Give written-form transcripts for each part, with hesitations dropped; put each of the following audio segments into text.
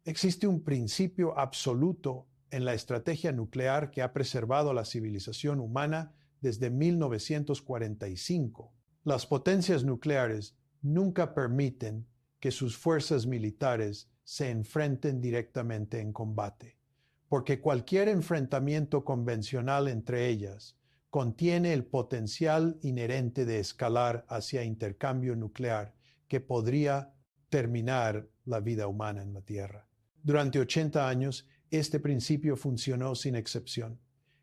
Existe un principio absoluto en la estrategia nuclear que ha preservado la civilización humana desde 1945. Las potencias nucleares nunca permiten que sus fuerzas militares se enfrenten directamente en combate, porque cualquier enfrentamiento convencional entre ellas contiene el potencial inherente de escalar hacia intercambio nuclear que podría terminar la vida humana en la Tierra. Durante 80 años, este principio funcionó sin excepción.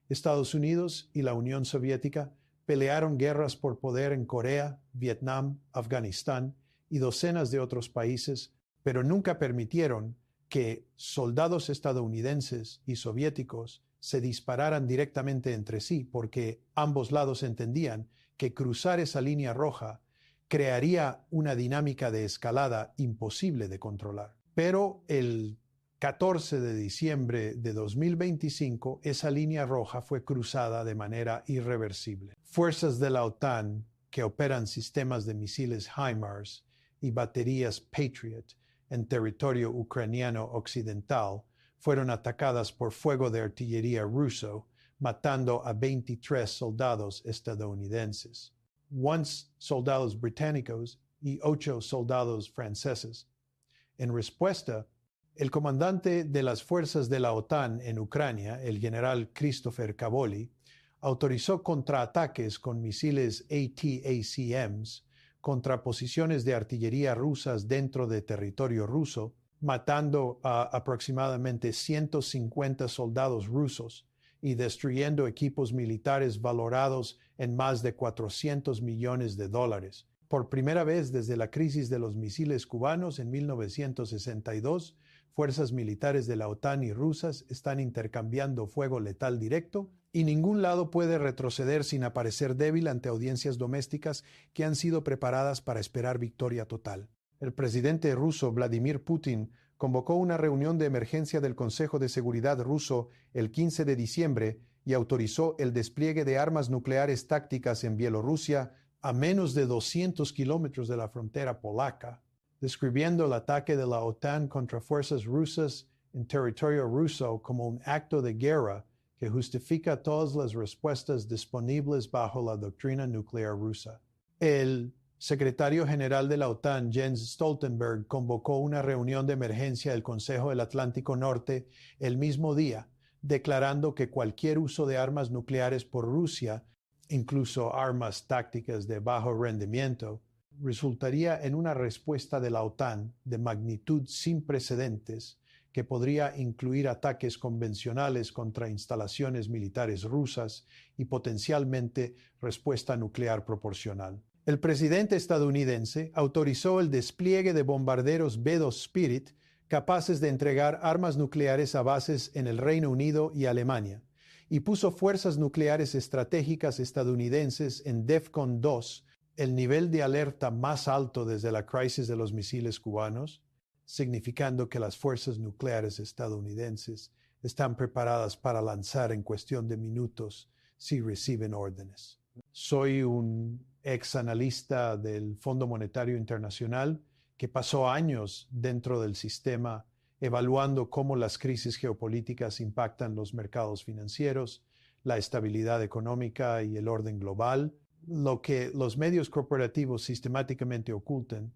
Estados Unidos y la Unión Soviética pelearon guerras por poder en Corea, Vietnam, Afganistán y docenas de otros países, pero nunca permitieron que soldados estadounidenses y soviéticos se dispararan directamente entre sí, porque ambos lados entendían que cruzar esa línea roja crearía una dinámica de escalada imposible de controlar. Pero el 14 de diciembre de 2025, esa línea roja fue cruzada de manera irreversible. Fuerzas de la OTAN que operan sistemas de misiles HIMARS y baterías Patriot en territorio ucraniano occidental fueron atacadas por fuego de artillería ruso, matando a 23 soldados estadounidenses, 11 soldados británicos y 8 soldados franceses. En respuesta, el comandante de las fuerzas de la OTAN en Ucrania, el general Christopher Cavoli, autorizó contraataques con misiles ATACMS contra posiciones de artillería rusas dentro de territorio ruso, matando a aproximadamente 150 soldados rusos y destruyendo equipos militares valorados en más de $400 millones. Por primera vez desde la crisis de los misiles cubanos en 1962, fuerzas militares de la OTAN y rusas están intercambiando fuego letal directo y ningún lado puede retroceder sin aparecer débil ante audiencias domésticas que han sido preparadas para esperar victoria total. El presidente ruso Vladimir Putin convocó una reunión de emergencia del Consejo de Seguridad ruso el 15 de diciembre y autorizó el despliegue de armas nucleares tácticas en Bielorrusia a menos de 200 kilómetros de la frontera polaca, describiendo el ataque de la OTAN contra fuerzas rusas en territorio ruso como un acto de guerra que justifica todas las respuestas disponibles bajo la doctrina nuclear rusa. El secretario general de la OTAN, Jens Stoltenberg, convocó una reunión de emergencia del Consejo del Atlántico Norte el mismo día, declarando que cualquier uso de armas nucleares por Rusia, incluso armas tácticas de bajo rendimiento, resultaría en una respuesta de la OTAN de magnitud sin precedentes que podría incluir ataques convencionales contra instalaciones militares rusas y potencialmente respuesta nuclear proporcional. El presidente estadounidense autorizó el despliegue de bombarderos B-2 Spirit capaces de entregar armas nucleares a bases en el Reino Unido y Alemania, y puso fuerzas nucleares estratégicas estadounidenses en DEFCON 2, el nivel de alerta más alto desde la crisis de los misiles cubanos, significando que las fuerzas nucleares estadounidenses están preparadas para lanzar en cuestión de minutos si reciben órdenes. Soy un ex analista del Fondo Monetario Internacional que pasó años dentro del sistema evaluando cómo las crisis geopolíticas impactan los mercados financieros, la estabilidad económica y el orden global. Lo que los medios corporativos sistemáticamente ocultan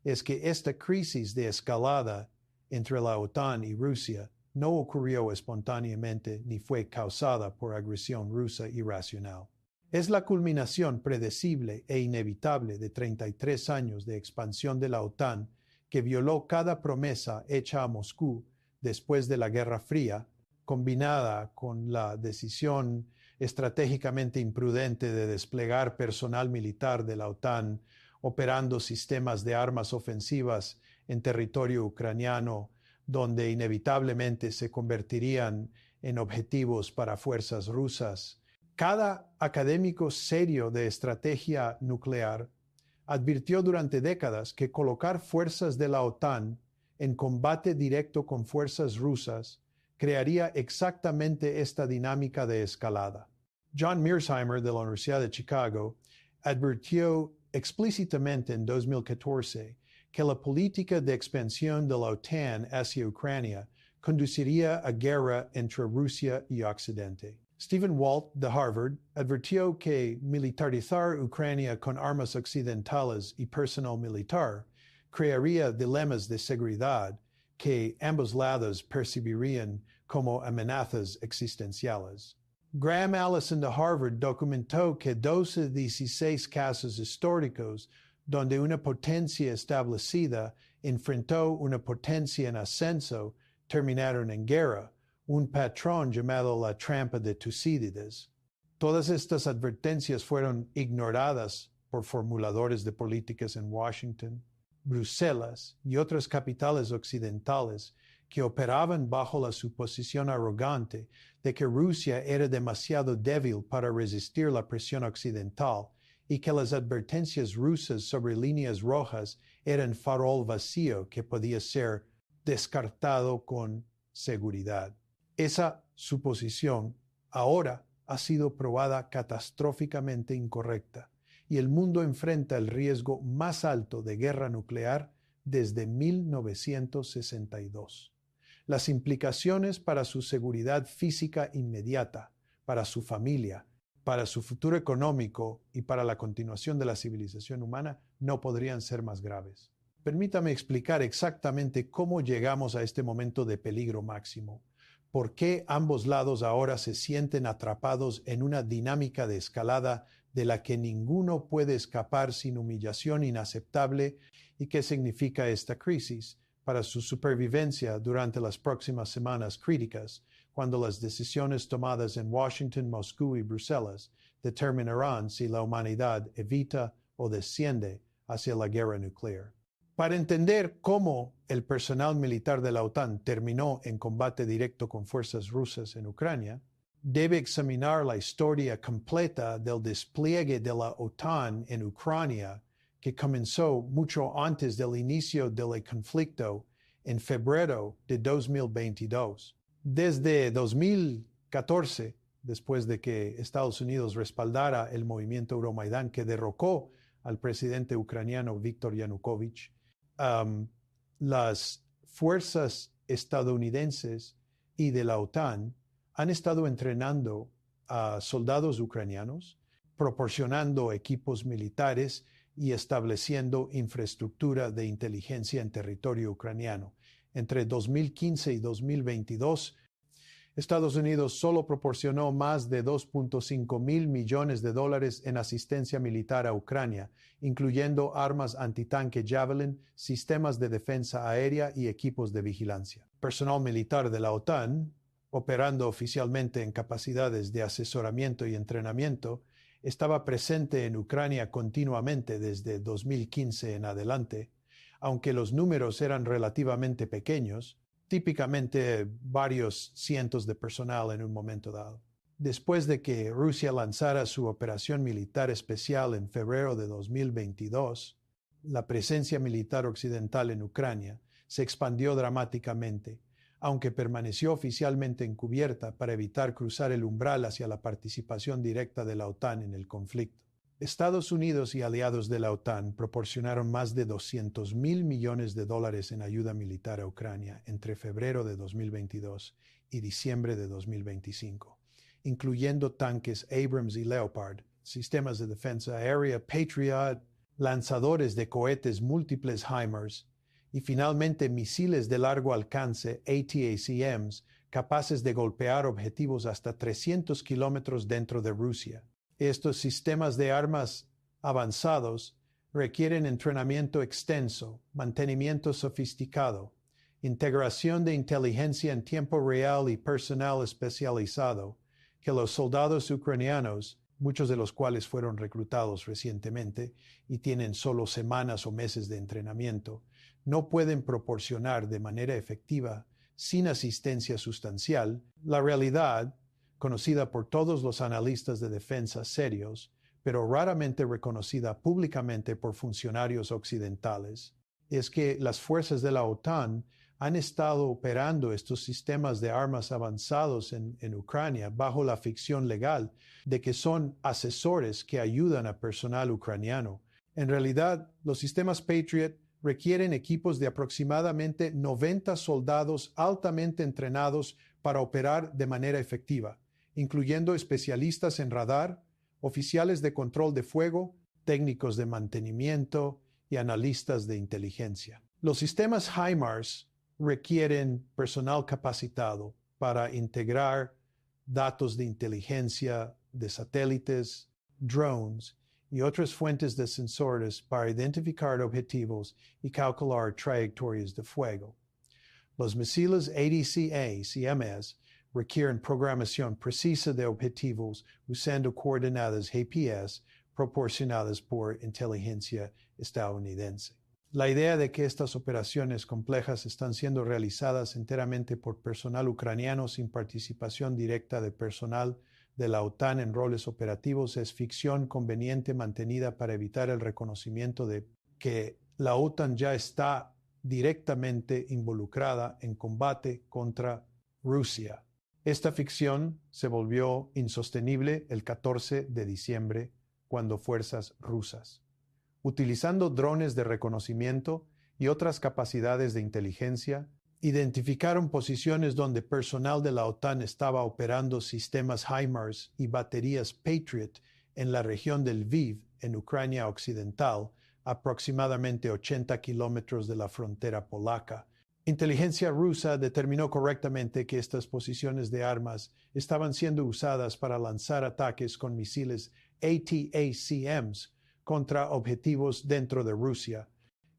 es que esta crisis de escalada entre la OTAN y Rusia no ocurrió espontáneamente ni fue causada por agresión rusa irracional. Es la culminación predecible e inevitable de 33 años de expansión de la OTAN que violó cada promesa hecha a Moscú después de la Guerra Fría, combinada con la decisión estratégicamente imprudente de desplegar personal militar de la OTAN operando sistemas de armas ofensivas en territorio ucraniano, donde inevitablemente se convertirían en objetivos para fuerzas rusas. Cada académico serio de estrategia nuclear advirtió durante décadas que colocar fuerzas de la OTAN en combate directo con fuerzas rusas crearía exactamente esta dinámica de escalada. John Mearsheimer de la Universidad de Chicago advirtió explícitamente en 2014 que la política de expansión de la OTAN hacia Ucrania conduciría a guerra entre Rusia y Occidente. Stephen Walt, de Harvard, advirtió que militarizar Ucrania con armas occidentales y personal militar crearía dilemas de seguridad que ambos lados percibirían como amenazas existenciales. Graham Allison de Harvard documentó que 12 de 16 casos históricos donde una potencia establecida enfrentó una potencia en ascenso terminaron en guerra, un patrón llamado la trampa de Tucídides. Todas estas advertencias fueron ignoradas por formuladores de políticas en Washington, Bruselas y otras capitales occidentales que operaban bajo la suposición arrogante de que Rusia era demasiado débil para resistir la presión occidental y que las advertencias rusas sobre líneas rojas eran farol vacío que podía ser descartado con seguridad. Esa suposición ahora ha sido probada catastróficamente incorrecta y el mundo enfrenta el riesgo más alto de guerra nuclear desde 1962. Las implicaciones para su seguridad física inmediata, para su familia, para su futuro económico y para la continuación de la civilización humana no podrían ser más graves. Permítame explicar exactamente cómo llegamos a este momento de peligro máximo. ¿Por qué ambos lados ahora se sienten atrapados en una dinámica de escalada de la que ninguno puede escapar sin humillación inaceptable? ¿Y qué significa esta crisis para su supervivencia durante las próximas semanas críticas, cuando las decisiones tomadas en Washington, Moscú y Bruselas determinarán si la humanidad evita o desciende hacia la guerra nuclear? Para entender cómo el personal militar de la OTAN terminó en combate directo con fuerzas rusas en Ucrania, debe examinar la historia completa del despliegue de la OTAN en Ucrania, que comenzó mucho antes del inicio del conflicto en febrero de 2022. Desde 2014, después de que Estados Unidos respaldara el movimiento Euromaidán que derrocó al presidente ucraniano Viktor Yanukovych, las fuerzas estadounidenses y de la OTAN han estado entrenando a soldados ucranianos, proporcionando equipos militares y estableciendo infraestructura de inteligencia en territorio ucraniano. Entre 2015 y 2022, Estados Unidos solo proporcionó más de 2.5 mil millones de dólares en asistencia militar a Ucrania, incluyendo armas antitanque Javelin, sistemas de defensa aérea y equipos de vigilancia. Personal militar de la OTAN, operando oficialmente en capacidades de asesoramiento y entrenamiento, estaba presente en Ucrania continuamente desde 2015 en adelante, aunque los números eran relativamente pequeños, típicamente varios cientos de personal en un momento dado. Después de que Rusia lanzara su operación militar especial en febrero de 2022, la presencia militar occidental en Ucrania se expandió dramáticamente, aunque permaneció oficialmente encubierta para evitar cruzar el umbral hacia la participación directa de la OTAN en el conflicto. Estados Unidos y aliados de la OTAN proporcionaron más de $200 mil millones de dólares en ayuda militar a Ucrania entre febrero de 2022 y diciembre de 2025, incluyendo tanques Abrams y Leopard, sistemas de defensa aérea Patriot, lanzadores de cohetes múltiples HIMARS y finalmente misiles de largo alcance ATACMS capaces de golpear objetivos hasta 300 kilómetros dentro de Rusia. Estos sistemas de armas avanzados requieren entrenamiento extenso, mantenimiento sofisticado, integración de inteligencia en tiempo real y personal especializado que los soldados ucranianos, muchos de los cuales fueron reclutados recientemente y tienen solo semanas o meses de entrenamiento, no pueden proporcionar de manera efectiva sin asistencia sustancial. La realidad, conocida por todos los analistas de defensa serios, pero raramente reconocida públicamente por funcionarios occidentales, es que las fuerzas de la OTAN han estado operando estos sistemas de armas avanzados en Ucrania bajo la ficción legal de que son asesores que ayudan a personal ucraniano. En realidad, los sistemas Patriot requieren equipos de aproximadamente 90 soldados altamente entrenados para operar de manera efectiva, incluyendo especialistas en radar, oficiales de control de fuego, técnicos de mantenimiento y analistas de inteligencia. Los sistemas HIMARS requieren personal capacitado para integrar datos de inteligencia de satélites, drones y otras fuentes de sensores para identificar objetivos y calcular trayectorias de fuego. Los misiles ADC-CMS requieren programación precisa de objetivos usando coordenadas GPS proporcionadas por inteligencia estadounidense. La idea de que estas operaciones complejas están siendo realizadas enteramente por personal ucraniano sin participación directa de personal de la OTAN en roles operativos es ficción conveniente mantenida para evitar el reconocimiento de que la OTAN ya está directamente involucrada en combate contra Rusia. Esta ficción se volvió insostenible el 14 de diciembre cuando fuerzas rusas, utilizando drones de reconocimiento y otras capacidades de inteligencia, identificaron posiciones donde personal de la OTAN estaba operando sistemas HIMARS y baterías Patriot en la región del Lviv, en Ucrania Occidental, aproximadamente 80 kilómetros de la frontera polaca. Inteligencia rusa determinó correctamente que estas posiciones de armas estaban siendo usadas para lanzar ataques con misiles ATACMS contra objetivos dentro de Rusia,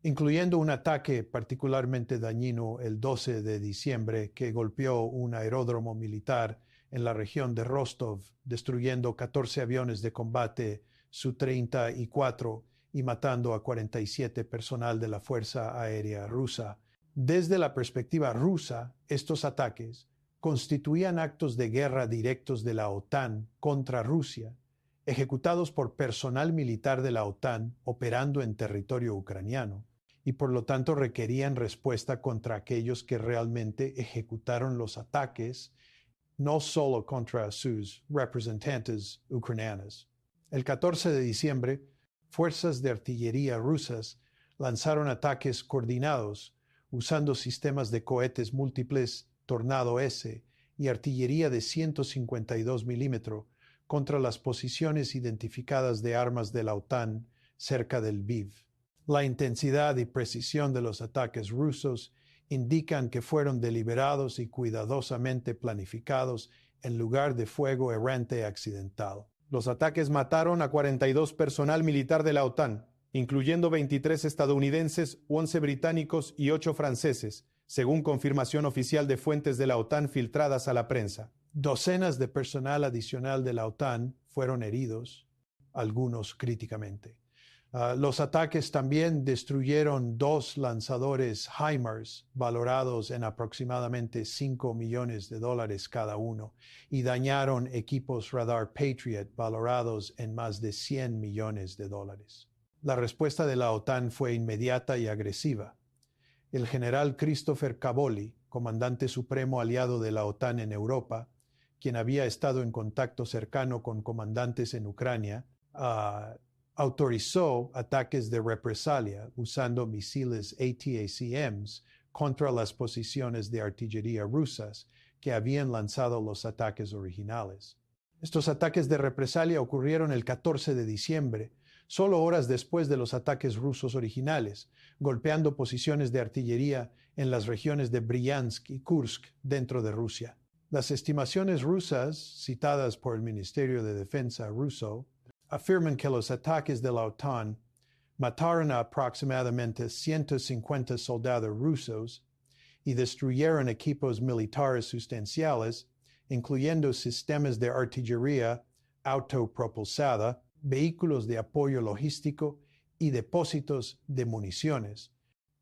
incluyendo un ataque particularmente dañino el 12 de diciembre que golpeó un aeródromo militar en la región de Rostov, destruyendo 14 aviones de combate Su-34 y matando a 47 personal de la Fuerza Aérea Rusa. Desde la perspectiva rusa, estos ataques constituían actos de guerra directos de la OTAN contra Rusia, ejecutados por personal militar de la OTAN operando en territorio ucraniano, y por lo tanto requerían respuesta contra aquellos que realmente ejecutaron los ataques, no solo contra sus representantes ucranianos. El 14 de diciembre, fuerzas de artillería rusas lanzaron ataques coordinados usando sistemas de cohetes múltiples Tornado S y artillería de 152 milímetros contra las posiciones identificadas de armas de la OTAN cerca del Lviv. La intensidad y precisión de los ataques rusos indican que fueron deliberados y cuidadosamente planificados en lugar de fuego errante accidental. Los ataques mataron a 42 personal militar de la OTAN, incluyendo 23 estadounidenses, 11 británicos y 8 franceses, según confirmación oficial de fuentes de la OTAN filtradas a la prensa. Docenas de personal adicional de la OTAN fueron heridos, algunos críticamente. Los ataques también destruyeron 2 lanzadores HIMARS valorados en aproximadamente $5 millones cada uno y dañaron equipos radar Patriot valorados en más de $100 millones. La respuesta de la OTAN fue inmediata y agresiva. El general Christopher Cavoli, comandante supremo aliado de la OTAN en Europa, quien había estado en contacto cercano con comandantes en Ucrania, autorizó ataques de represalia usando misiles ATACMS contra las posiciones de artillería rusas que habían lanzado los ataques originales. Estos ataques de represalia ocurrieron el 14 de diciembre, solo horas después de los ataques rusos originales, golpeando posiciones de artillería en las regiones de Bryansk y Kursk dentro de Rusia. Las estimaciones rusas, citadas por el Ministerio de Defensa ruso, afirman que los ataques de la OTAN mataron a aproximadamente 150 soldados rusos y destruyeron equipos militares sustanciales, incluyendo sistemas de artillería autopropulsada, vehículos de apoyo logístico y depósitos de municiones.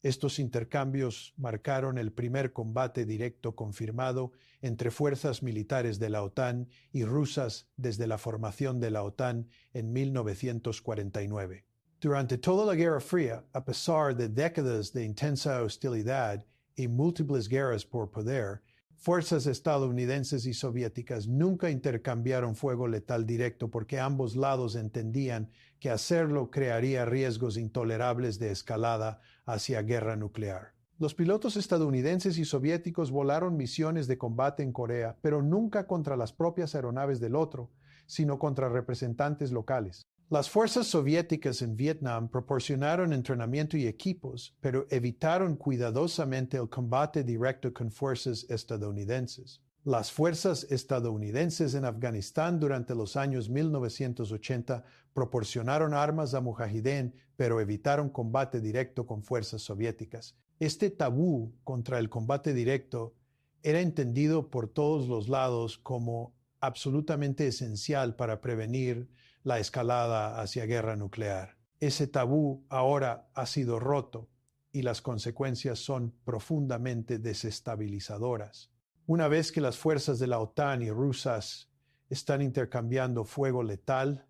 Estos intercambios marcaron el primer combate directo confirmado entre fuerzas militares de la OTAN y rusas desde la formación de la OTAN en 1949. Durante toda la Guerra Fría, a pesar de décadas de intensa hostilidad y múltiples guerras por poder, fuerzas estadounidenses y soviéticas nunca intercambiaron fuego letal directo porque ambos lados entendían que hacerlo crearía riesgos intolerables de escalada hacia guerra nuclear. Los pilotos estadounidenses y soviéticos volaron misiones de combate en Corea, pero nunca contra las propias aeronaves del otro, sino contra representantes locales. Las fuerzas soviéticas en Vietnam proporcionaron entrenamiento y equipos, pero evitaron cuidadosamente el combate directo con fuerzas estadounidenses. Las fuerzas estadounidenses en Afganistán durante los años 1980 proporcionaron armas a Mujahideen, pero evitaron combate directo con fuerzas soviéticas. Este tabú contra el combate directo era entendido por todos los lados como absolutamente esencial para prevenir la escalada hacia guerra nuclear. Ese tabú ahora ha sido roto y las consecuencias son profundamente desestabilizadoras. Una vez que las fuerzas de la OTAN y rusas están intercambiando fuego letal,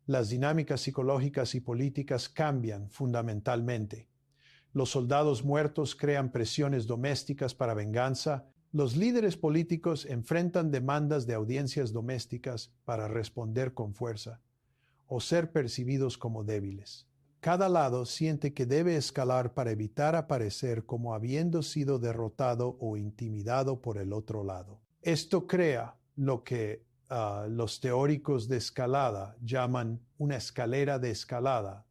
las dinámicas psicológicas y políticas cambian fundamentalmente. Los soldados muertos crean presiones domésticas para venganza. Los líderes políticos enfrentan demandas de audiencias domésticas para responder con fuerza o ser percibidos como débiles. Cada lado siente que debe escalar para evitar aparecer como habiendo sido derrotado o intimidado por el otro lado. Esto crea lo que los teóricos de escalada llaman una escalera de escalada,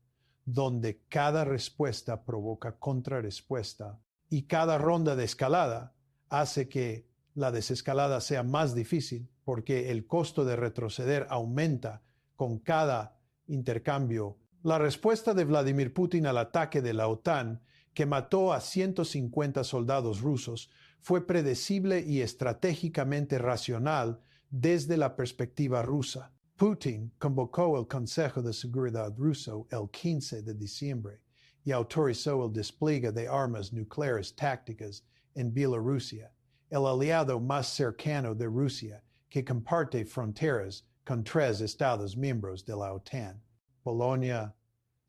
donde cada respuesta provoca contrarrespuesta y cada ronda de escalada hace que la desescalada sea más difícil porque el costo de retroceder aumenta con cada intercambio. La respuesta de Vladimir Putin al ataque de la OTAN, que mató a 150 soldados rusos, fue predecible y estratégicamente racional desde la perspectiva rusa. Putin convocó el Consejo de Seguridad ruso el 15 de diciembre y autorizó el despliegue de armas nucleares tácticas en Bielorrusia, el aliado más cercano de Rusia, que comparte fronteras con 3 Estados miembros de la OTAN: Polonia,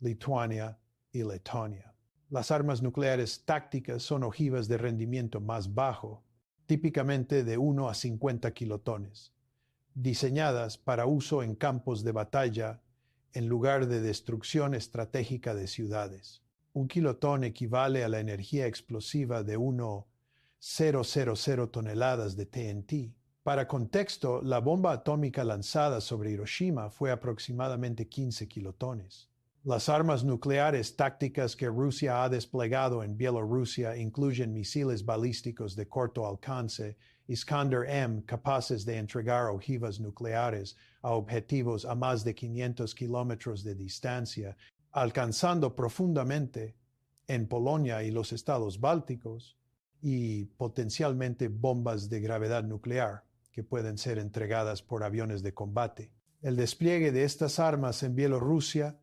Lituania y Letonia. Las armas nucleares tácticas son ojivas de rendimiento más bajo, típicamente de 1 a 50 kilotones, diseñadas para uso en campos de batalla en lugar de destrucción estratégica de ciudades. 1 kilotón equivale a la energía explosiva de 1,000 toneladas de TNT. Para contexto, la bomba atómica lanzada sobre Hiroshima fue aproximadamente 15 kilotones. Las armas nucleares tácticas que Rusia ha desplegado en Bielorrusia incluyen misiles balísticos de corto alcance, Iskander-M, capaces de entregar ojivas nucleares a objetivos a más de 500 kilómetros de distancia, alcanzando profundamente en Polonia y los estados bálticos, y potencialmente bombas de gravedad nuclear que pueden ser entregadas por aviones de combate. El despliegue de estas armas en Bielorrusia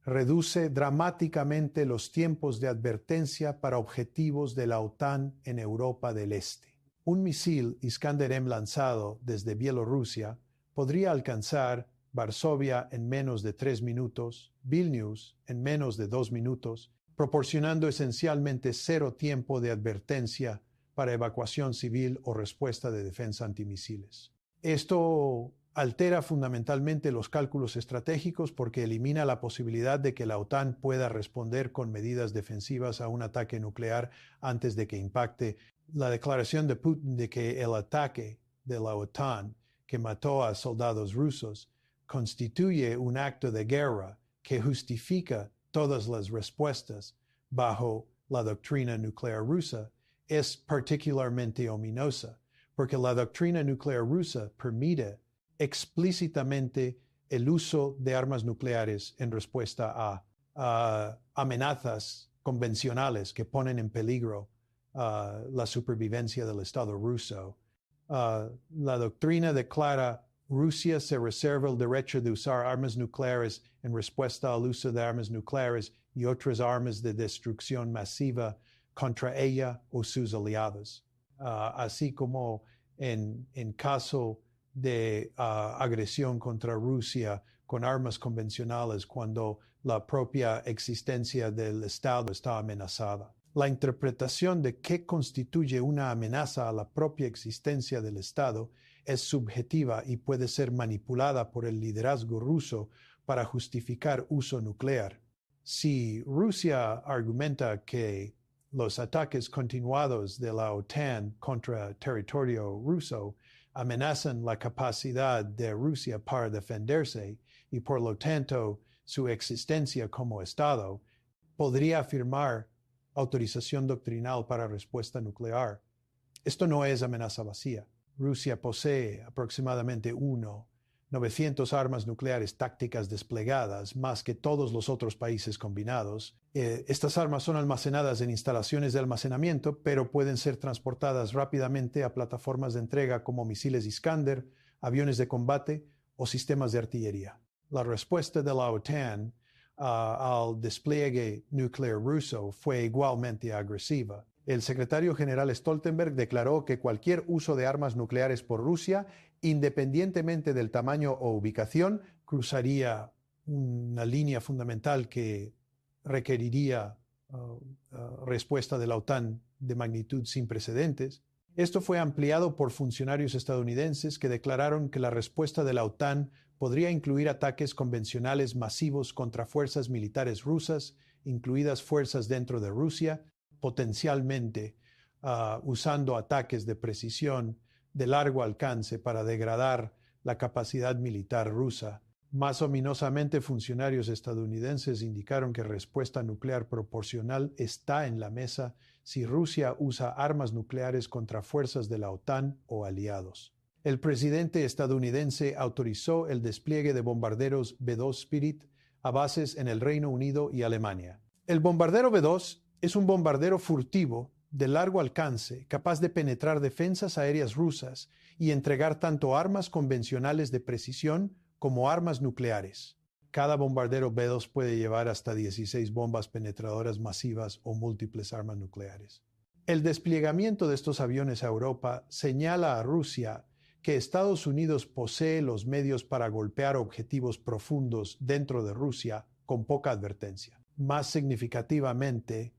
reduce dramáticamente los tiempos de advertencia para objetivos de la OTAN en Europa del Este. Un misil Iskander-M lanzado desde Bielorrusia podría alcanzar Varsovia en menos de 3 minutos, Vilnius en menos de 2 minutos, proporcionando esencialmente 0 tiempo de advertencia para evacuación civil o respuesta de defensa antimisiles. Esto altera fundamentalmente los cálculos estratégicos porque elimina la posibilidad de que la OTAN pueda responder con medidas defensivas a un ataque nuclear antes de que impacte. La declaración de Putin de que el ataque de la OTAN que mató a soldados rusos constituye un acto de guerra que justifica todas las respuestas bajo la doctrina nuclear rusa es particularmente ominosa, porque la doctrina nuclear rusa permite explícitamente el uso de armas nucleares en respuesta a amenazas convencionales que ponen en peligro la supervivencia del Estado ruso. La doctrina declara: Rusia se reserva el derecho de usar armas nucleares en respuesta al uso de armas nucleares y otras armas de destrucción masiva contra ella o sus aliados. Así como en caso de agresión contra Rusia con armas convencionales cuando la propia existencia del Estado está amenazada. La interpretación de qué constituye una amenaza a la propia existencia del Estado es subjetiva y puede ser manipulada por el liderazgo ruso para justificar uso nuclear. Si Rusia argumenta que los ataques continuados de la OTAN contra territorio ruso amenazan la capacidad de Rusia para defenderse y por lo tanto su existencia como Estado, podría afirmar autorización doctrinal para respuesta nuclear. Esto no es amenaza vacía. Rusia posee aproximadamente 900 armas nucleares tácticas desplegadas, más que todos los otros países combinados. Estas armas son almacenadas en instalaciones de almacenamiento, pero pueden ser transportadas rápidamente a plataformas de entrega como misiles Iskander, aviones de combate o sistemas de artillería. La respuesta de la OTAN al despliegue nuclear ruso fue igualmente agresiva. El secretario general Stoltenberg declaró que cualquier uso de armas nucleares por Rusia, independientemente del tamaño o ubicación, cruzaría una línea fundamental que requeriría respuesta de la OTAN de magnitud sin precedentes. Esto fue ampliado por funcionarios estadounidenses que declararon que la respuesta de la OTAN podría incluir ataques convencionales masivos contra fuerzas militares rusas, incluidas fuerzas dentro de Rusia, potencialmente usando ataques de precisión de largo alcance para degradar la capacidad militar rusa. Más ominosamente, funcionarios estadounidenses indicaron que respuesta nuclear proporcional está en la mesa si Rusia usa armas nucleares contra fuerzas de la OTAN o aliados. El presidente estadounidense autorizó el despliegue de bombarderos B-2 Spirit a bases en el Reino Unido y Alemania. El bombardero B-2 es un bombardero furtivo de largo alcance, capaz de penetrar defensas aéreas rusas y entregar tanto armas convencionales de precisión como armas nucleares. Cada bombardero B-2 puede llevar hasta 16 bombas penetradoras masivas o múltiples armas nucleares. El desplegamiento de estos aviones a Europa señala a Rusia que Estados Unidos posee los medios para golpear objetivos profundos dentro de Rusia con poca advertencia. Más significativamente,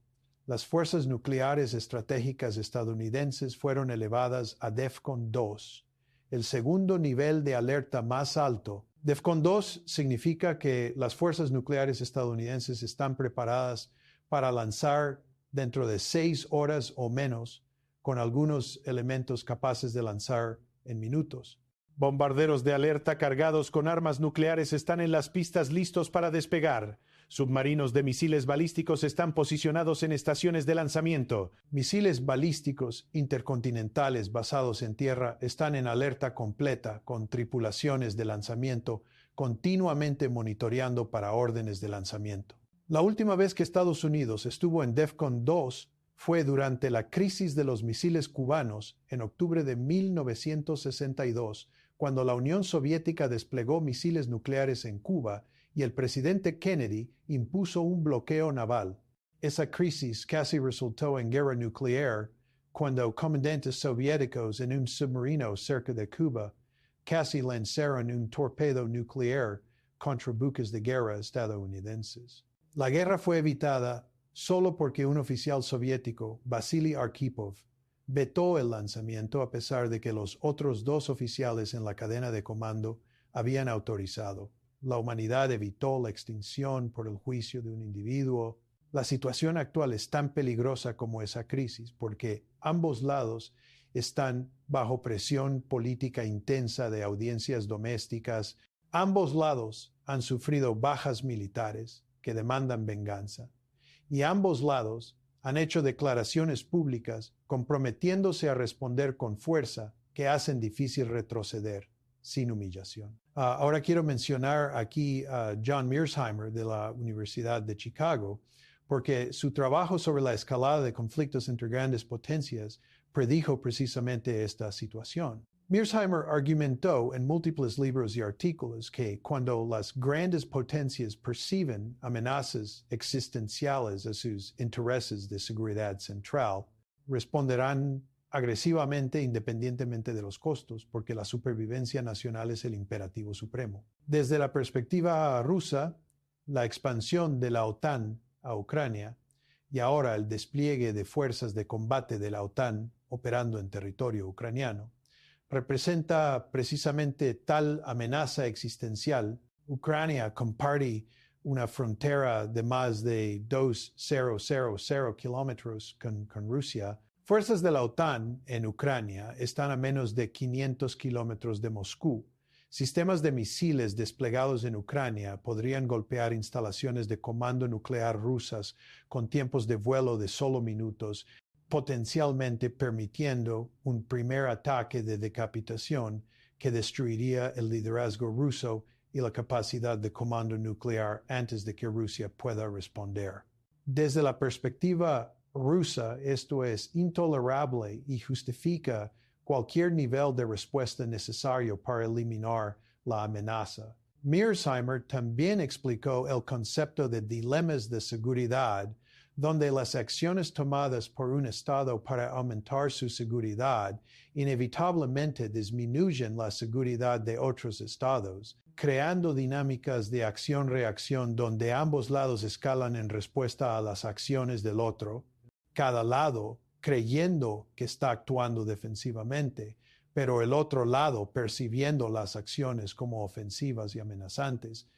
las fuerzas nucleares estratégicas estadounidenses fueron elevadas a DEFCON 2, el segundo nivel de alerta más alto. DEFCON 2 significa que las fuerzas nucleares estadounidenses están preparadas para lanzar dentro de 6 horas o menos, con algunos elementos capaces de lanzar en minutos. Bombarderos de alerta cargados con armas nucleares están en las pistas listos para despegar. Submarinos de misiles balísticos están posicionados en estaciones de lanzamiento. Misiles balísticos intercontinentales basados en tierra están en alerta completa, con tripulaciones de lanzamiento continuamente monitoreando para órdenes de lanzamiento. La última vez que Estados Unidos estuvo en DEFCON 2 fue durante la crisis de los misiles cubanos en octubre de 1962, cuando la Unión Soviética desplegó misiles nucleares en Cuba y el presidente Kennedy impuso un bloqueo naval. Esa crisis casi resultó en guerra nuclear cuando comandantes soviéticos en un submarino cerca de Cuba casi lanzaron un torpedo nuclear contra buques de guerra estadounidenses. La guerra fue evitada solo porque un oficial soviético, Vasily Arkhipov, vetó el lanzamiento a pesar de que los otros 2 oficiales en la cadena de comando habían autorizado. La humanidad evitó la extinción por el juicio de un individuo. La situación actual es tan peligrosa como esa crisis porque ambos lados están bajo presión política intensa de audiencias domésticas. Ambos lados han sufrido bajas militares que demandan venganza. Y ambos lados han hecho declaraciones públicas comprometiéndose a responder con fuerza que hacen difícil retroceder sin humillación. Ahora quiero mencionar aquí a John Mearsheimer de la Universidad de Chicago, porque su trabajo sobre la escalada de conflictos entre grandes potencias predijo precisamente esta situación. Mearsheimer argumentó en múltiples libros y artículos que cuando las grandes potencias perciben amenazas existenciales a sus intereses de seguridad central, responderán agresivamente independientemente de los costos, porque la supervivencia nacional es el imperativo supremo. Desde la perspectiva rusa, la expansión de la OTAN a Ucrania y ahora el despliegue de fuerzas de combate de la OTAN operando en territorio ucraniano representa precisamente tal amenaza existencial, Ucrania comparte una frontera de más de 2,000 kilómetros con Rusia. Fuerzas de la OTAN en Ucrania están a menos de 500 kilómetros de Moscú. Sistemas de misiles desplegados en Ucrania podrían golpear instalaciones de comando nuclear rusas con tiempos de vuelo de solo minutos, potencialmente permitiendo un primer ataque de decapitación que destruiría el liderazgo ruso y la capacidad de comando nuclear antes de que Rusia pueda responder. Desde la perspectiva rusa, esto es intolerable y justifica cualquier nivel de respuesta necesario para eliminar la amenaza. Mearsheimer también explicó el concepto de dilemas de seguridad, donde las acciones tomadas por un Estado para aumentar su seguridad inevitablemente disminuyen la seguridad de otros Estados, creando dinámicas de acción-reacción donde ambos lados escalan en respuesta a las acciones del otro, cada lado creyendo que está actuando defensivamente, pero el otro lado percibiendo las acciones como ofensivas y amenazantes.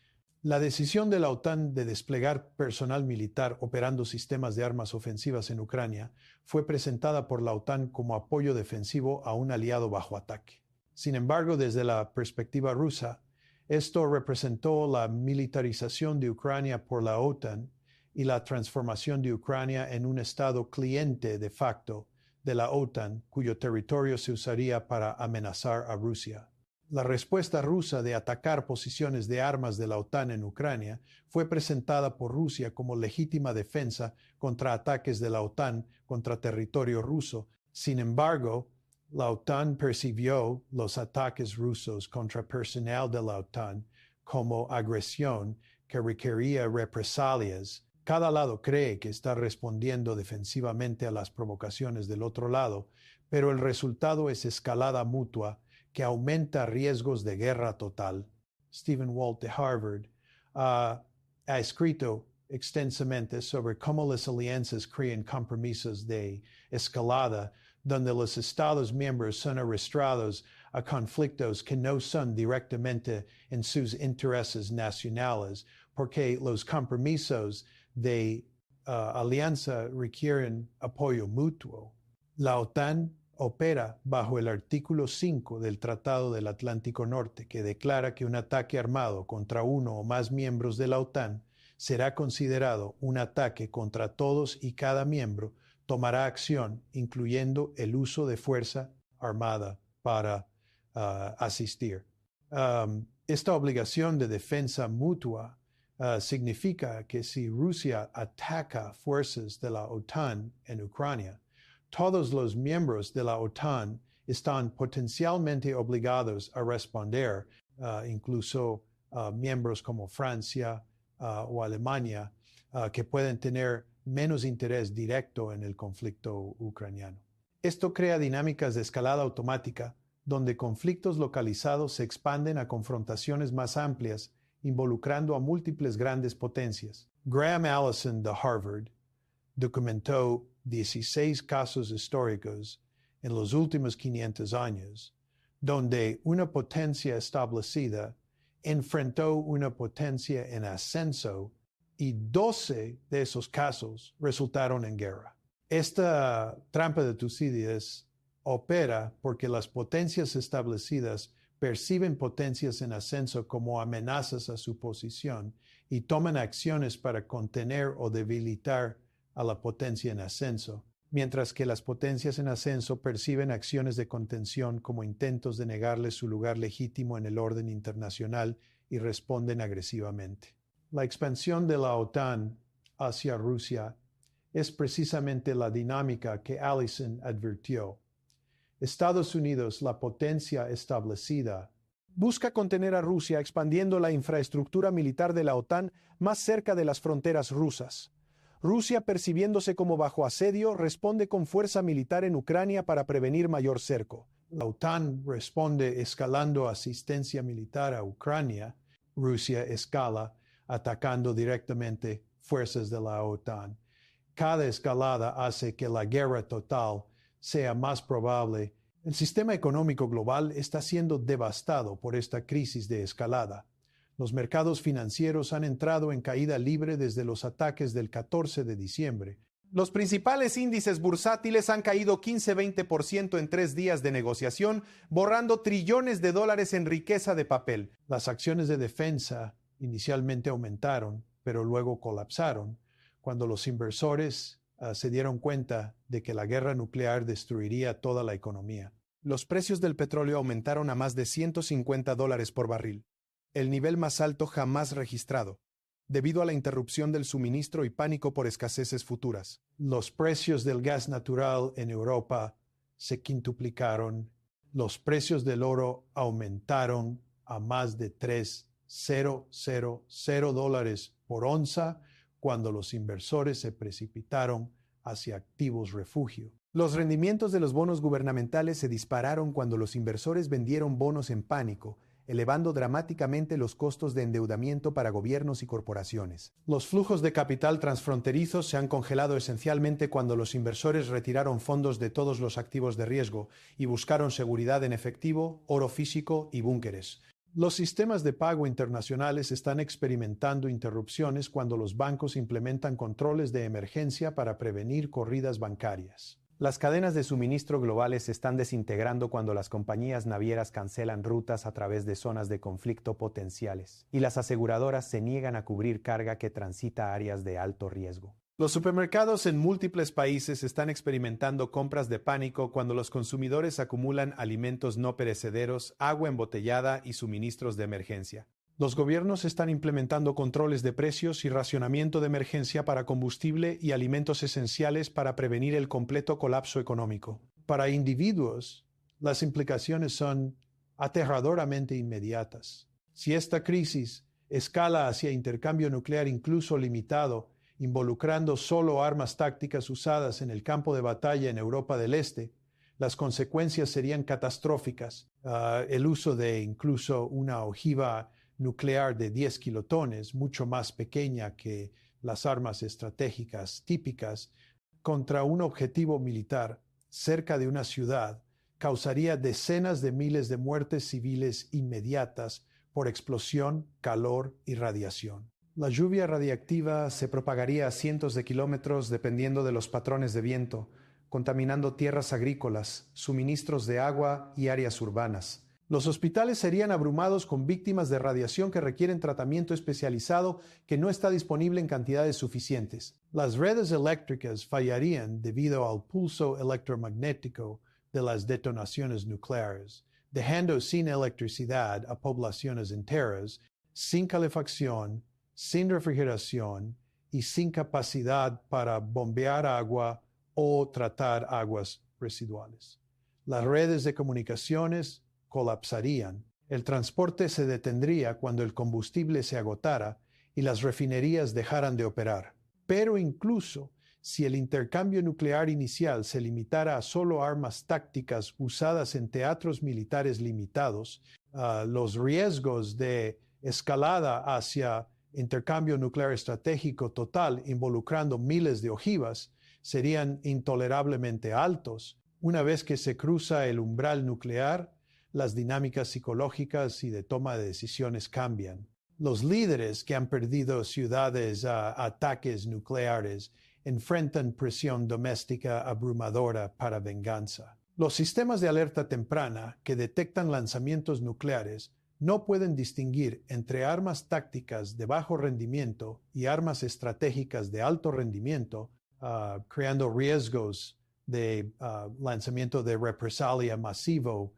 La decisión de la OTAN de desplegar personal militar operando sistemas de armas ofensivas en Ucrania fue presentada por la OTAN como apoyo defensivo a un aliado bajo ataque. Sin embargo, desde la perspectiva rusa, esto representó la militarización de Ucrania por la OTAN y la transformación de Ucrania en un estado cliente de facto de la OTAN, cuyo territorio se usaría para amenazar a Rusia. La respuesta rusa de atacar posiciones de armas de la OTAN en Ucrania fue presentada por Rusia como legítima defensa contra ataques de la OTAN contra territorio ruso. Sin embargo, la OTAN percibió los ataques rusos contra personal de la OTAN como agresión que requería represalias. Cada lado cree que está respondiendo defensivamente a las provocaciones del otro lado, pero el resultado es escalada mutua que aumenta riesgos de guerra total. Stephen Walt de Harvard ha escrito extensamente sobre cómo las alianzas crean compromisos de escalada donde los Estados miembros son arrastrados a conflictos que no son directamente en sus intereses nacionales, porque los compromisos de alianza requieren apoyo mutuo. La OTAN opera bajo el artículo 5 del Tratado del Atlántico Norte, que declara que un ataque armado contra uno o más miembros de la OTAN será considerado un ataque contra todos y cada miembro tomará acción, incluyendo el uso de fuerza armada para asistir. Esta obligación de defensa mutua significa que si Rusia ataca fuerzas de la OTAN en Ucrania, todos los miembros de la OTAN están potencialmente obligados a responder, incluso miembros como Francia o Alemania, que pueden tener menos interés directo en el conflicto ucraniano. Esto crea dinámicas de escalada automática, donde conflictos localizados se expanden a confrontaciones más amplias, involucrando a múltiples grandes potencias. Graham Allison de Harvard documentó 16 casos históricos en los últimos 500 años, donde una potencia establecida enfrentó una potencia en ascenso y 12 de esos casos resultaron en guerra. Esta trampa de Tucídides opera porque las potencias establecidas perciben potencias en ascenso como amenazas a su posición y toman acciones para contener o debilitar a la potencia en ascenso, mientras que las potencias en ascenso perciben acciones de contención como intentos de negarle su lugar legítimo en el orden internacional y responden agresivamente. La expansión de la OTAN hacia Rusia es precisamente la dinámica que Allison advirtió. Estados Unidos, la potencia establecida, busca contener a Rusia expandiendo la infraestructura militar de la OTAN más cerca de las fronteras rusas. Rusia, percibiéndose como bajo asedio, responde con fuerza militar en Ucrania para prevenir mayor cerco. La OTAN responde escalando asistencia militar a Ucrania. Rusia escala atacando directamente fuerzas de la OTAN. Cada escalada hace que la guerra total sea más probable. El sistema económico global está siendo devastado por esta crisis de escalada. Los mercados financieros han entrado en caída libre desde los ataques del 14 de diciembre. Los principales índices bursátiles han caído 15-20% en 3 días de negociación, borrando trillones de dólares en riqueza de papel. Las acciones de defensa inicialmente aumentaron, pero luego colapsaron cuando los inversores se dieron cuenta de que la guerra nuclear destruiría toda la economía. Los precios del petróleo aumentaron a más de $150 por barril, el nivel más alto jamás registrado, debido a la interrupción del suministro y pánico por escaseces futuras. Los precios del gas natural en Europa se quintuplicaron. Los precios del oro aumentaron a más de $3,000 por onza cuando los inversores se precipitaron hacia activos refugio. Los rendimientos de los bonos gubernamentales se dispararon cuando los inversores vendieron bonos en pánico, elevando dramáticamente los costos de endeudamiento para gobiernos y corporaciones. Los flujos de capital transfronterizos se han congelado esencialmente cuando los inversores retiraron fondos de todos los activos de riesgo y buscaron seguridad en efectivo, oro físico y búnkeres. Los sistemas de pago internacionales están experimentando interrupciones cuando los bancos implementan controles de emergencia para prevenir corridas bancarias. Las cadenas de suministro globales se están desintegrando cuando las compañías navieras cancelan rutas a través de zonas de conflicto potenciales, y las aseguradoras se niegan a cubrir carga que transita áreas de alto riesgo. Los supermercados en múltiples países están experimentando compras de pánico cuando los consumidores acumulan alimentos no perecederos, agua embotellada y suministros de emergencia. Los gobiernos están implementando controles de precios y racionamiento de emergencia para combustible y alimentos esenciales para prevenir el completo colapso económico. Para individuos, las implicaciones son aterradoramente inmediatas. Si esta crisis escala hacia intercambio nuclear incluso limitado, involucrando solo armas tácticas usadas en el campo de batalla en Europa del Este, las consecuencias serían catastróficas. El uso de incluso una ojiva nuclear de 10 kilotones, mucho más pequeña que las armas estratégicas típicas, contra un objetivo militar cerca de una ciudad, causaría decenas de miles de muertes civiles inmediatas por explosión, calor y radiación. La lluvia radiactiva se propagaría a cientos de kilómetros dependiendo de los patrones de viento, contaminando tierras agrícolas, suministros de agua y áreas urbanas. Los hospitales serían abrumados con víctimas de radiación que requieren tratamiento especializado que no está disponible en cantidades suficientes. Las redes eléctricas fallarían debido al pulso electromagnético de las detonaciones nucleares, dejando sin electricidad a poblaciones enteras, sin calefacción, sin refrigeración y sin capacidad para bombear agua o tratar aguas residuales. Las redes de comunicaciones colapsarían. El transporte se detendría cuando el combustible se agotara y las refinerías dejaran de operar. Pero incluso si el intercambio nuclear inicial se limitara a solo armas tácticas usadas en teatros militares limitados, los riesgos de escalada hacia intercambio nuclear estratégico total involucrando miles de ojivas serían intolerablemente altos. Una vez que se cruza el umbral nuclear, las dinámicas psicológicas y de toma de decisiones cambian. Los líderes que han perdido ciudades a ataques nucleares enfrentan presión doméstica abrumadora para venganza. Los sistemas de alerta temprana que detectan lanzamientos nucleares no pueden distinguir entre armas tácticas de bajo rendimiento y armas estratégicas de alto rendimiento, creando riesgos de lanzamiento de represalia masivo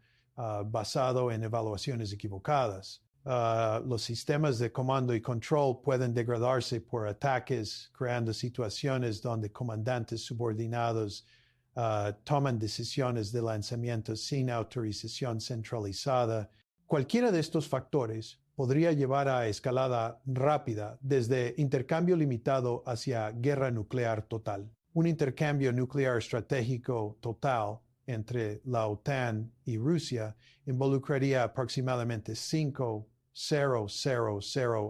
basado en evaluaciones equivocadas. Los sistemas de comando y control pueden degradarse por ataques, creando situaciones donde comandantes subordinados toman decisiones de lanzamiento sin autorización centralizada. Cualquiera de estos factores podría llevar a escalada rápida desde intercambio limitado hacia guerra nuclear total. Un intercambio nuclear estratégico total entre la OTAN y Rusia involucraría aproximadamente 5,000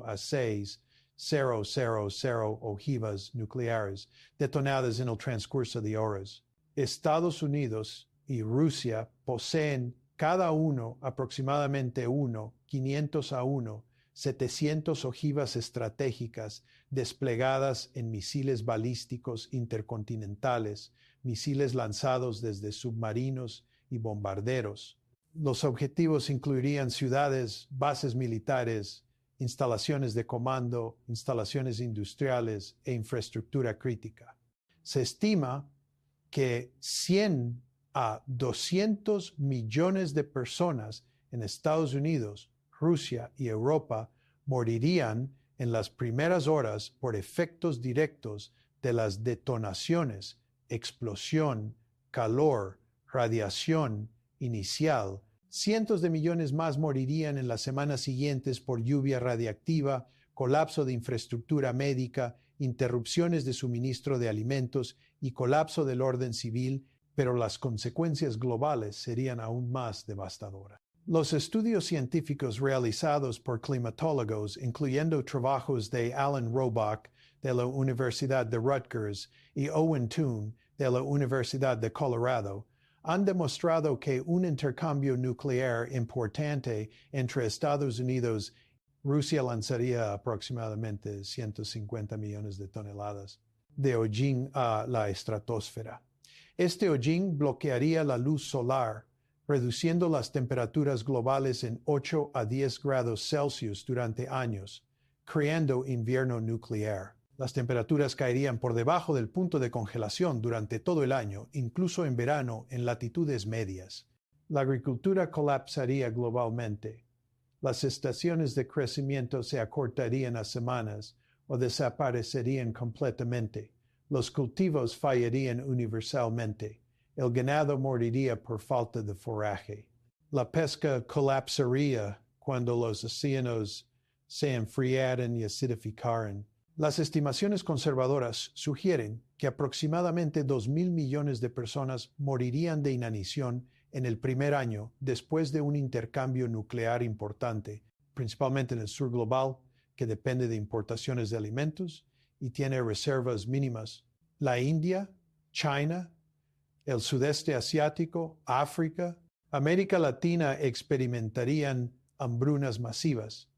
a 6,000 ojivas nucleares detonadas en el transcurso de horas. Estados Unidos y Rusia poseen cada uno aproximadamente 500 a 1 700 ojivas estratégicas desplegadas en misiles balísticos intercontinentales, misiles lanzados desde submarinos y bombarderos. Los objetivos incluirían ciudades, bases militares, instalaciones de comando, instalaciones industriales e infraestructura crítica. Se estima que 100 a 200 millones de personas en Estados Unidos, Rusia y Europa morirían en las primeras horas por efectos directos de las detonaciones, explosión, calor, radiación inicial. Cientos de millones más morirían en las semanas siguientes por lluvia radiactiva, colapso de infraestructura médica, interrupciones de suministro de alimentos y colapso del orden civil, pero las consecuencias globales serían aún más devastadoras. Los estudios científicos realizados por climatólogos, incluyendo trabajos de Alan Robock de la Universidad de Rutgers y Owen Toon de la Universidad de Colorado, han demostrado que un intercambio nuclear importante entre Estados Unidos y Rusia lanzaría aproximadamente 150 millones de toneladas de hollín a la estratosfera. Este hollín bloquearía la luz solar, reduciendo las temperaturas globales en 8 a 10 grados Celsius durante años, creando invierno nuclear. Las temperaturas caerían por debajo del punto de congelación durante todo el año, incluso en verano en latitudes medias. La agricultura colapsaría globalmente. Las estaciones de crecimiento se acortarían a semanas o desaparecerían completamente. Los cultivos fallarían universalmente. El ganado moriría por falta de forraje. La pesca colapsaría cuando los océanos se enfriaran y acidificaran. Las estimaciones conservadoras sugieren que aproximadamente 2.000 millones de personas morirían de inanición en el primer año después de un intercambio nuclear importante, principalmente en el sur global, que depende de importaciones de alimentos y tiene reservas mínimas. La India, China, el sudeste asiático, África, América Latina experimentarían hambrunas masivas.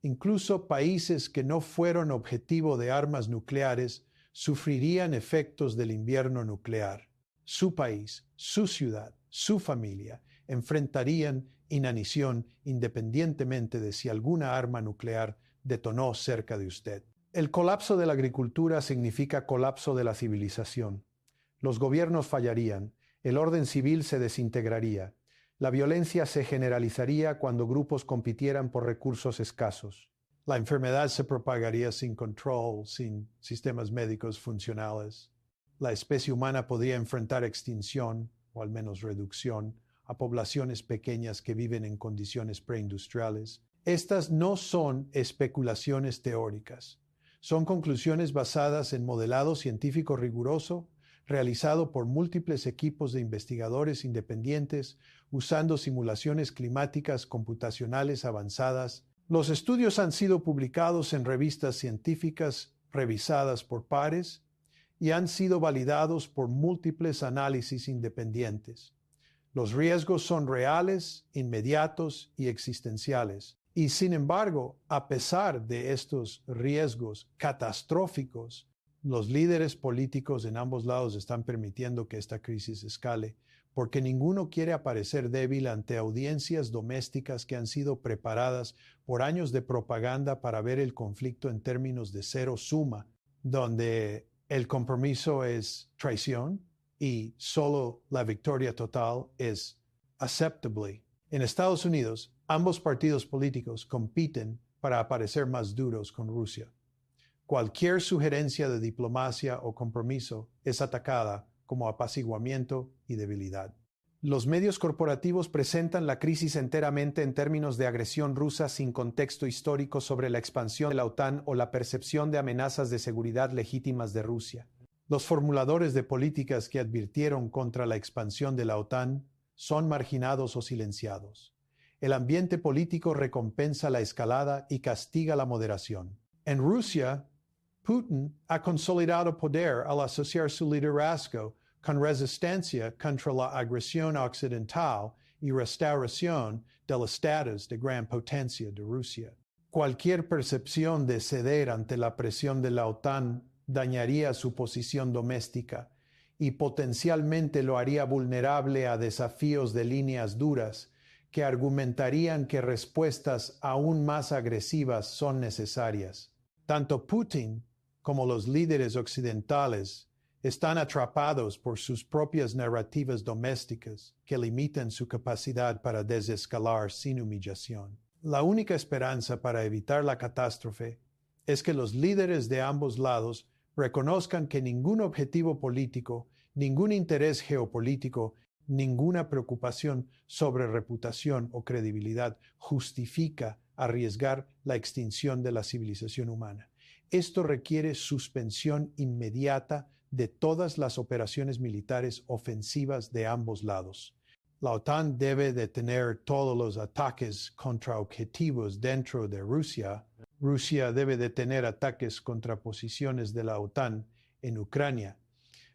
Incluso países que no fueron objetivo de armas nucleares sufrirían efectos del invierno nuclear. Su país, su ciudad, su familia enfrentarían inanición independientemente de si alguna arma nuclear detonó cerca de usted. El colapso de la agricultura significa colapso de la civilización. Los gobiernos fallarían, el orden civil se desintegraría. La violencia se generalizaría cuando grupos compitieran por recursos escasos. La enfermedad se propagaría sin control, sin sistemas médicos funcionales. La especie humana podría enfrentar extinción, o al menos reducción, a poblaciones pequeñas que viven en condiciones preindustriales. Estas no son especulaciones teóricas. Son conclusiones basadas en modelado científico riguroso, realizado por múltiples equipos de investigadores independientes usando simulaciones climáticas computacionales avanzadas. Los estudios han sido publicados en revistas científicas revisadas por pares y han sido validados por múltiples análisis independientes. Los riesgos son reales, inmediatos y existenciales. Y sin embargo, a pesar de estos riesgos catastróficos, los líderes políticos en ambos lados están permitiendo que esta crisis escale, porque ninguno quiere aparecer débil ante audiencias domésticas que han sido preparadas por años de propaganda para ver el conflicto en términos de cero suma, donde el compromiso es traición y solo la victoria total es acceptable. En Estados Unidos, ambos partidos políticos compiten para aparecer más duros con Rusia. Cualquier sugerencia de diplomacia o compromiso es atacada como apaciguamiento y debilidad. Los medios corporativos presentan la crisis enteramente en términos de agresión rusa sin contexto histórico sobre la expansión de la OTAN o la percepción de amenazas de seguridad legítimas de Rusia. Los formuladores de políticas que advirtieron contra la expansión de la OTAN son marginados o silenciados. El ambiente político recompensa la escalada y castiga la moderación. En Rusia, Putin ha consolidado poder al asociar su liderazgo con resistencia contra la agresión occidental y restauración del estatus de gran potencia de Rusia. Cualquier percepción de ceder ante la presión de la OTAN dañaría su posición doméstica y potencialmente lo haría vulnerable a desafíos de líneas duras que argumentarían que respuestas aún más agresivas son necesarias. Tanto Putin como los líderes occidentales están atrapados por sus propias narrativas domésticas que limitan su capacidad para desescalar sin humillación. La única esperanza para evitar la catástrofe es que los líderes de ambos lados reconozcan que ningún objetivo político, ningún interés geopolítico, ninguna preocupación sobre reputación o credibilidad justifica arriesgar la extinción de la civilización humana. Esto requiere suspensión inmediata de todas las operaciones militares ofensivas de ambos lados. La OTAN debe detener todos los ataques contra objetivos dentro de Rusia. Rusia debe detener ataques contra posiciones de la OTAN en Ucrania.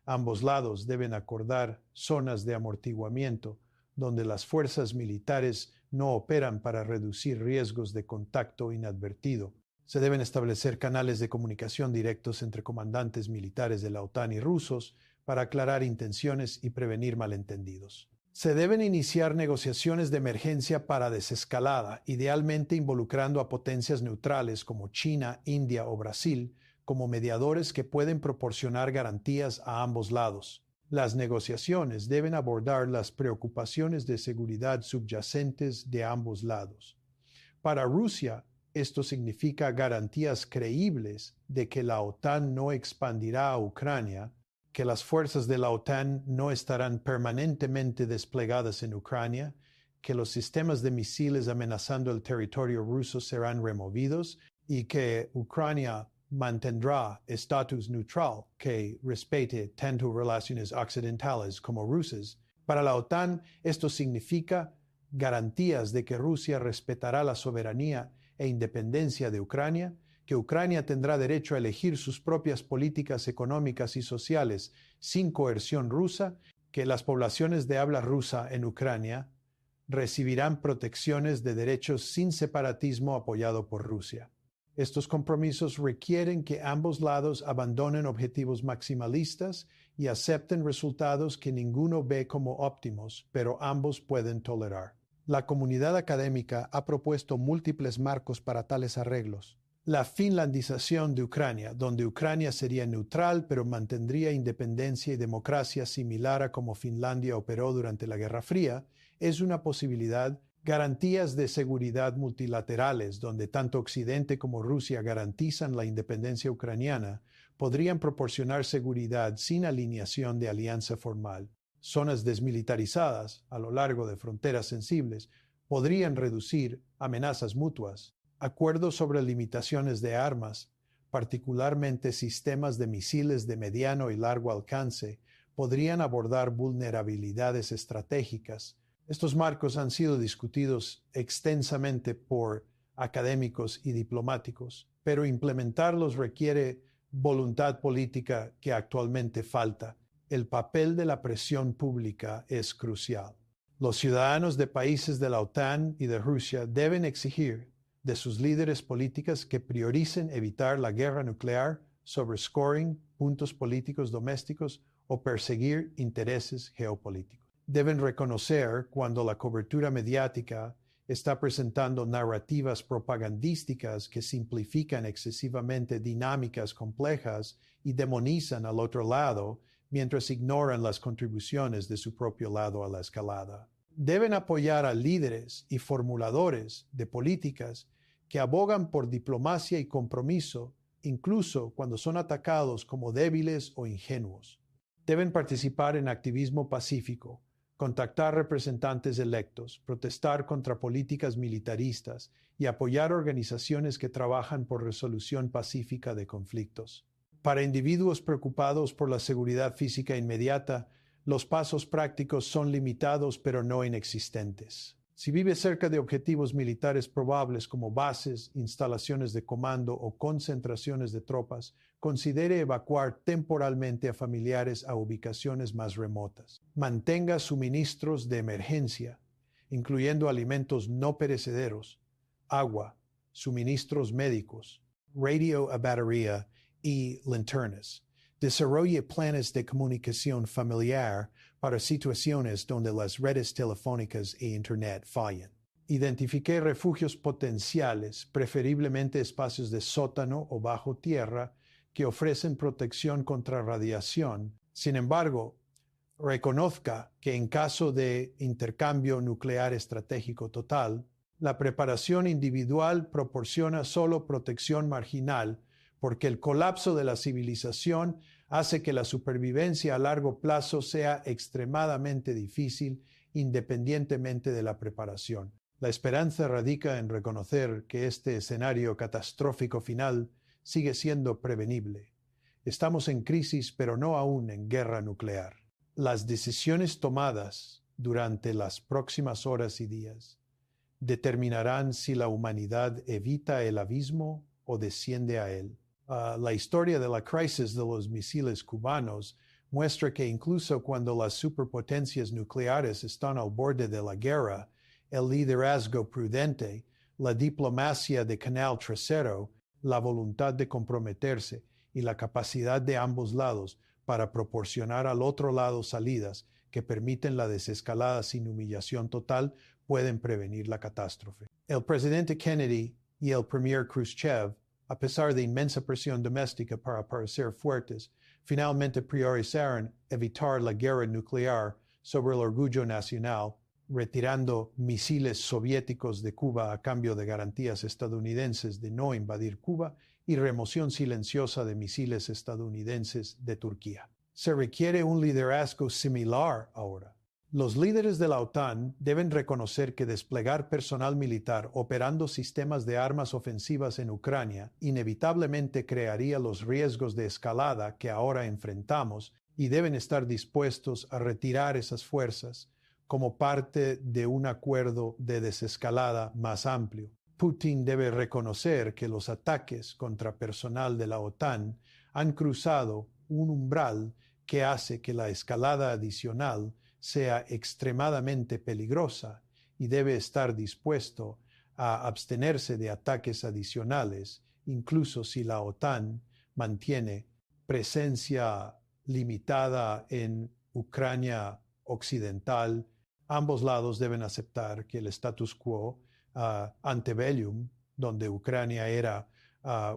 Ambos lados deben acordar zonas de amortiguamiento donde las fuerzas militares no operan para reducir riesgos de contacto inadvertido. Se deben establecer canales de comunicación directos entre comandantes militares de la OTAN y rusos para aclarar intenciones y prevenir malentendidos. Se deben iniciar negociaciones de emergencia para desescalada, idealmente involucrando a potencias neutrales como China, India o Brasil, como mediadores que pueden proporcionar garantías a ambos lados. Las negociaciones deben abordar las preocupaciones de seguridad subyacentes de ambos lados. Para Rusia, esto significa garantías creíbles de que la OTAN no expandirá a Ucrania, que las fuerzas de la OTAN no estarán permanentemente desplegadas en Ucrania, que los sistemas de misiles amenazando el territorio ruso serán removidos y que Ucrania mantendrá estatus neutral que respete tanto relaciones occidentales como rusas. Para la OTAN, esto significa garantías de que Rusia respetará la soberanía e independencia de Ucrania, que Ucrania tendrá derecho a elegir sus propias políticas económicas y sociales sin coerción rusa, que las poblaciones de habla rusa en Ucrania recibirán protecciones de derechos sin separatismo apoyado por Rusia. Estos compromisos requieren que ambos lados abandonen objetivos maximalistas y acepten resultados que ninguno ve como óptimos, pero ambos pueden tolerar. La comunidad académica ha propuesto múltiples marcos para tales arreglos. La finlandización de Ucrania, donde Ucrania sería neutral pero mantendría independencia y democracia similar a como Finlandia operó durante la Guerra Fría, es una posibilidad. Garantías de seguridad multilaterales, donde tanto Occidente como Rusia garantizan la independencia ucraniana, podrían proporcionar seguridad sin alineación de alianza formal. Zonas desmilitarizadas a lo largo de fronteras sensibles podrían reducir amenazas mutuas. Acuerdos sobre limitaciones de armas, particularmente sistemas de misiles de mediano y largo alcance, podrían abordar vulnerabilidades estratégicas. Estos marcos han sido discutidos extensamente por académicos y diplomáticos, pero implementarlos requiere voluntad política que actualmente falta. El papel de la presión pública es crucial. Los ciudadanos de países de la OTAN y de Rusia deben exigir de sus líderes políticos que prioricen evitar la guerra nuclear sobre scoring, puntos políticos domésticos o perseguir intereses geopolíticos. Deben reconocer cuando la cobertura mediática está presentando narrativas propagandísticas que simplifican excesivamente dinámicas complejas y demonizan al otro lado mientras ignoran las contribuciones de su propio lado a la escalada. Deben apoyar a líderes y formuladores de políticas que abogan por diplomacia y compromiso, incluso cuando son atacados como débiles o ingenuos. Deben participar en activismo pacífico, contactar representantes electos, protestar contra políticas militaristas y apoyar organizaciones que trabajan por resolución pacífica de conflictos. Para individuos preocupados por la seguridad física inmediata, los pasos prácticos son limitados pero no inexistentes. Si vive cerca de objetivos militares probables como bases, instalaciones de comando o concentraciones de tropas, considere evacuar temporalmente a familiares a ubicaciones más remotas. Mantenga suministros de emergencia, incluyendo alimentos no perecederos, agua, suministros médicos, radio a batería y linternas. Desarrolle planes de comunicación familiar para situaciones donde las redes telefónicas e Internet fallan. Identifique refugios potenciales, preferiblemente espacios de sótano o bajo tierra, que ofrecen protección contra radiación. Sin embargo, reconozca que en caso de intercambio nuclear estratégico total, la preparación individual proporciona solo protección marginal, porque el colapso de la civilización hace que la supervivencia a largo plazo sea extremadamente difícil independientemente de la preparación. La esperanza radica en reconocer que este escenario catastrófico final sigue siendo prevenible. Estamos en crisis, pero no aún en guerra nuclear. Las decisiones tomadas durante las próximas horas y días determinarán si la humanidad evita el abismo o desciende a él. La historia de la crisis de los misiles cubanos muestra que incluso cuando las superpotencias nucleares están al borde de la guerra, el liderazgo prudente, la diplomacia de canal trasero, la voluntad de comprometerse y la capacidad de ambos lados para proporcionar al otro lado salidas que permiten la desescalada sin humillación total pueden prevenir la catástrofe. El presidente Kennedy y el premier Khrushchev, a pesar de inmensa presión doméstica para parecer fuertes, finalmente priorizaron evitar la guerra nuclear sobre el orgullo nacional, retirando misiles soviéticos de Cuba a cambio de garantías estadounidenses de no invadir Cuba y remoción silenciosa de misiles estadounidenses de Turquía. Se requiere un liderazgo similar ahora. Los líderes de la OTAN deben reconocer que desplegar personal militar operando sistemas de armas ofensivas en Ucrania inevitablemente crearía los riesgos de escalada que ahora enfrentamos y deben estar dispuestos a retirar esas fuerzas como parte de un acuerdo de desescalada más amplio. Putin debe reconocer que los ataques contra personal de la OTAN han cruzado un umbral que hace que la escalada adicional sea extremadamente peligrosa y debe estar dispuesto a abstenerse de ataques adicionales, incluso si la OTAN mantiene presencia limitada en Ucrania occidental. Ambos lados deben aceptar que el status quo antebellum, donde Ucrania era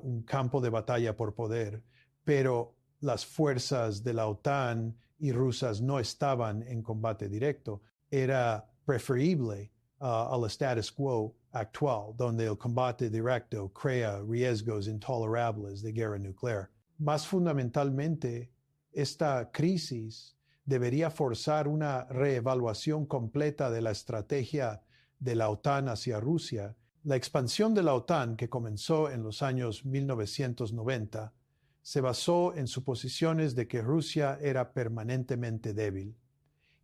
un campo de batalla por poder, pero las fuerzas de la OTAN y rusas no estaban en combate directo, era preferible al status quo actual, donde el combate directo crea riesgos intolerables de guerra nuclear. Más fundamentalmente, esta crisis debería forzar una reevaluación completa de la estrategia de la OTAN hacia Rusia. La expansión de la OTAN, que comenzó en los años 1990, se basó en suposiciones de que Rusia era permanentemente débil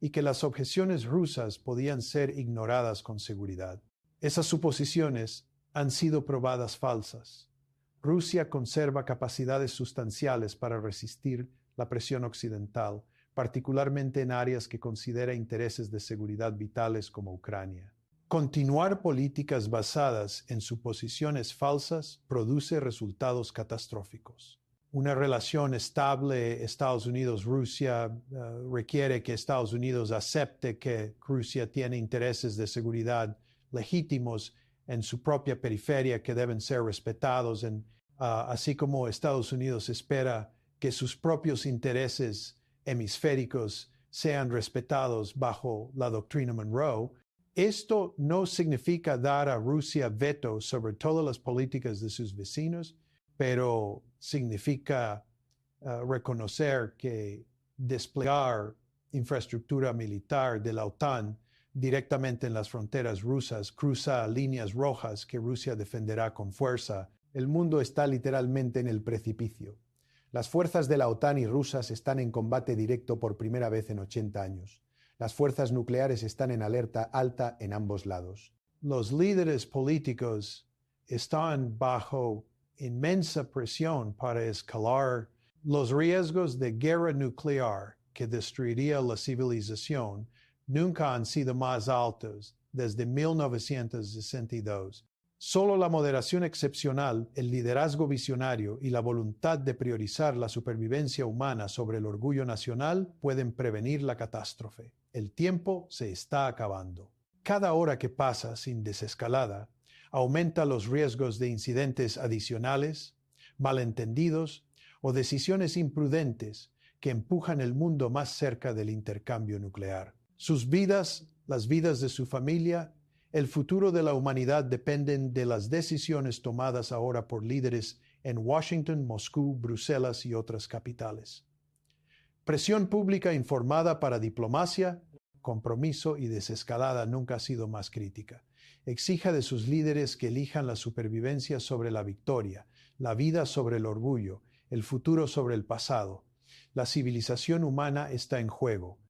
y que las objeciones rusas podían ser ignoradas con seguridad. Esas suposiciones han sido probadas falsas. Rusia conserva capacidades sustanciales para resistir la presión occidental, particularmente en áreas que considera intereses de seguridad vitales como Ucrania. Continuar políticas basadas en suposiciones falsas produce resultados catastróficos. Una relación estable Estados Unidos-Rusia requiere que Estados Unidos acepte que Rusia tiene intereses de seguridad legítimos en su propia periferia que deben ser respetados, así como Estados Unidos espera que sus propios intereses hemisféricos sean respetados bajo la doctrina Monroe. Esto no significa dar a Rusia veto sobre todas las políticas de sus vecinos, pero significa reconocer que desplegar infraestructura militar de la OTAN directamente en las fronteras rusas cruza líneas rojas que Rusia defenderá con fuerza. El mundo está literalmente en el precipicio. Las fuerzas de la OTAN y rusas están en combate directo por primera vez en 80 años. Las fuerzas nucleares están en alerta alta en ambos lados. Los líderes políticos están bajo inmensa presión para escalar los riesgos de guerra nuclear que destruiría la civilización. Nunca han sido más altos desde 1962. Solo la moderación excepcional, el liderazgo visionario y la voluntad de priorizar la supervivencia humana sobre el orgullo nacional pueden prevenir la catástrofe. El tiempo se está acabando. Cada hora que pasa sin desescalada aumenta los riesgos de incidentes adicionales, malentendidos o decisiones imprudentes que empujan el mundo más cerca del intercambio nuclear. Sus vidas, las vidas de su familia, el futuro de la humanidad dependen de las decisiones tomadas ahora por líderes en Washington, Moscú, Bruselas y otras capitales. Presión pública informada para diplomacia, compromiso y desescalada nunca ha sido más crítica. Exija de sus líderes que elijan la supervivencia sobre la victoria, la vida sobre el orgullo, el futuro sobre el pasado. La civilización humana está en juego.